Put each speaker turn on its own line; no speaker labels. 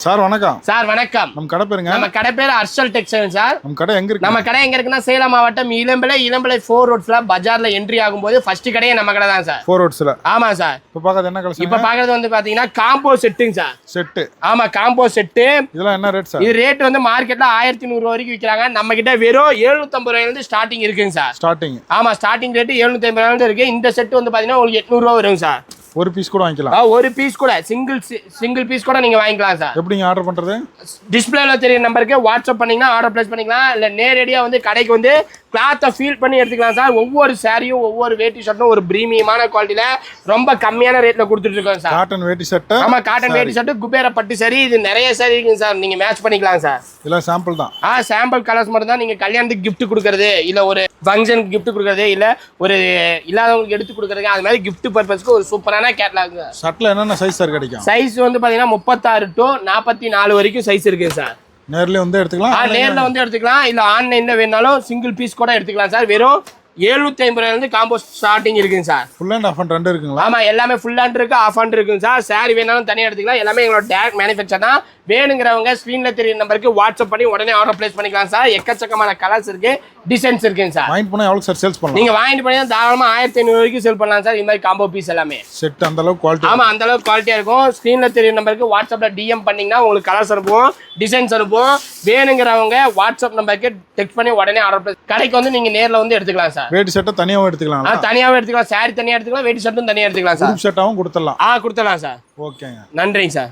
Sir வணக்கம்.
Sir வணக்கம்.
நம்ம கடை பேருங்க?
நம்ம கடை பேர் அர்ஷல் டெக்ஸ்டைல் சார்.
நம்ம கடை எங்க இருக்கு?
நம்ம கடை எங்க இருக்குன்னா சேலம் மாவட்டம் இளம்பிள்ளை 4 ரோட்ஸ்ல பஜார்ல என்ட்ரி ஆகும்போது ஃபர்ஸ்ட் கடையே நம்ம கடை தான் சார்.
4 ரோட்ஸ்ல.
ஆமா சார்.
இப்ப பாக்குறது என்ன கலெக்ஷன்?
இப்ப பாக்குறது வந்து பாத்தீங்கன்னா காம்போ செட்டுங்க சார்.
செட்.
ஆமா காம்போ செட்.
இதெல்லாம் என்ன ரேட் சார்?
இது ரேட் வந்து மார்க்கெட்ல 1100 ரூபாய் வரைக்கும் விக்கிறாங்க. நம்ம கிட்ட வெறும் 750 ரூபாயில இருந்து ஸ்டார்டிங் இருக்குங்க சார்.
ஸ்டார்டிங். ஆமா
ஸ்டார்டிங் ரேட் 750 ரூபாயில இருந்து இருக்கு. இந்த செட் வந்து பாத்தீங்கன்னா உங்களுக்கு 800 ரூபாய் வருங்க சார்.
ஒரு பீஸ் கூட வாங்கிக்கலாம்.
ஒரு பீஸ் கூட சிங்கிள் பீஸ் கூட நீங்க வாங்கிக்கலாம் சார்.
எப்படிங்க ஆர்டர் பண்றது?
டிஸ்பிளேல தெரிய நம்பருக்கு வாட்ஸ்அப் பண்ணீங்கன்னா ஆர்டர் பிளேஸ் பண்ணிக்கலாம். இல்ல நேரடியா வந்து கடைக்கு வந்து கிளாத்தை ஃபீல் பண்ணி எடுத்துக்கலாம் சார். ஒவ்வொரு சாரியும் ஒவ்வொரு வேட்டி ஷர்ட்டும் ஒரு பிரீமியமான குவாலிட்டியில ரொம்ப கம்மியான ரேட்ல கொடுத்துட்டு இருக்கோம் சார்.
காட்டன் வேட்டி ஷர்ட்.
ஆமா காட்டன் வேட்டி ஷர்ட் குபேர பட்டு சாரி. இது நிறைய சாரி இருக்குங்க சார். நீங்க மேட்ச் பண்ணிக்கலாம் சார்.
இதெல்லாம் சாம்பிள் தான்.
சாம்பிள் கலர்ஸ் மட்டும் தான். நீங்க கல்யாணத்துக்கு gift கொடுக்கறது இல்ல ஒரு ஃபங்க்ஷனுக்கு gift கொடுக்கறது இல்ல ஒரு இல்லாதவங்களுக்கு எடுத்து கொடுக்கறது அது மாதிரி gift பர்பஸ்க்கு ஒரு சூப்பரான கேட்டலாக்.
ஷர்ட்ல என்னென்ன சைஸ் சார் கிடைக்கும்?
சைஸ் வந்து பாத்தீங்கன்னா 36 to 44 வரைக்கும் சைஸ் இருக்கு சார்.
நேர்ல வந்து எடுத்துக்கலாம்.
நேர்ல வந்து எடுத்துக்கலாம். இல்ல ஆன்லைன்ல வேணாலும் சிங்கிள் பீஸ் கூட எடுத்துக்கலாம் சார். வெறும் 750 ரூபாயில இருந்து காம்போ ஸ்டார்டிங் இருக்குங்க sir.
Full and half and ரெண்டு இருக்குங்களா?
ஆமா எல்லாமே ஃபுல் அண்ட் இருக்கு, ஆஃப் அண்ட் இருக்குங்க சார். சாரி வேணாலும் தனியா எடுத்துக்கலாம். எல்லாமே எங்களோட டைரக்ட் மேனுஃபேக்சர் தான். வேணுங்கிறவங்க ஸ்கிரீன்ல தெரிய நம்பருக்கு வாட்ஸ்அப் பண்ணி உடனே ஆர்டர் பிளேஸ் பண்ணிக்கலாம் சார். எக்கச்சக்கமான கலர்ஸ் இருக்கு, டிசைன்ஸ் இருக்குங்க சார்.
வாங்கிட்டு போனா எவ்வளவு சார் சேல்ஸ் பண்ணலாம்?
நீங்க வாங்கிட்டு போனா தாராளமா 1500 வரைக்கும் சேல் பண்ணலாம் சார். இந்த மாதிரி காம்போ பீஸ் எல்லாமே
செட் அந்த அளவுக்கு குவாலிட்டி.
ஆமா அந்த அளவுக்கு குவாலிட்டியா இருக்கும். ஸ்கிரீன்ல தெரிய நம்பருக்கு வாட்ஸ்அப்ல டிஎம் பண்ணீங்கன்னா உங்களுக்கு கலர்ஸ் அனுப்புவோம், டிசைன்ஸ் அனுப்புவோம். வேணுங்கிறவங்க வாட்ஸ்அப் நம்பருக்கு டெக்ஸ்ட் பண்ணி உடனே ஆர்டர் பிளேஸ். கடைக்கு வந்து நீங்க நேர்ல வந்து எடுத்துக்கலாம் சார்.
வேட்டி ஷர்ட் தனியாவும் எடுத்துக்கலாம்.
தனியாவும் எடுத்துக்கலாம். சாரி தனியா எடுத்துக்கலாம். வேட்டி ஷர்ட்டும் தனியா எடுத்துக்கலாம் சார்.
குரூப் ஷர்ட்டாவும் கொடுத்துடலாம்.
கொடுத்துடலாம் சார்.
ஓகேங்க.
நன்றிங்க சார்.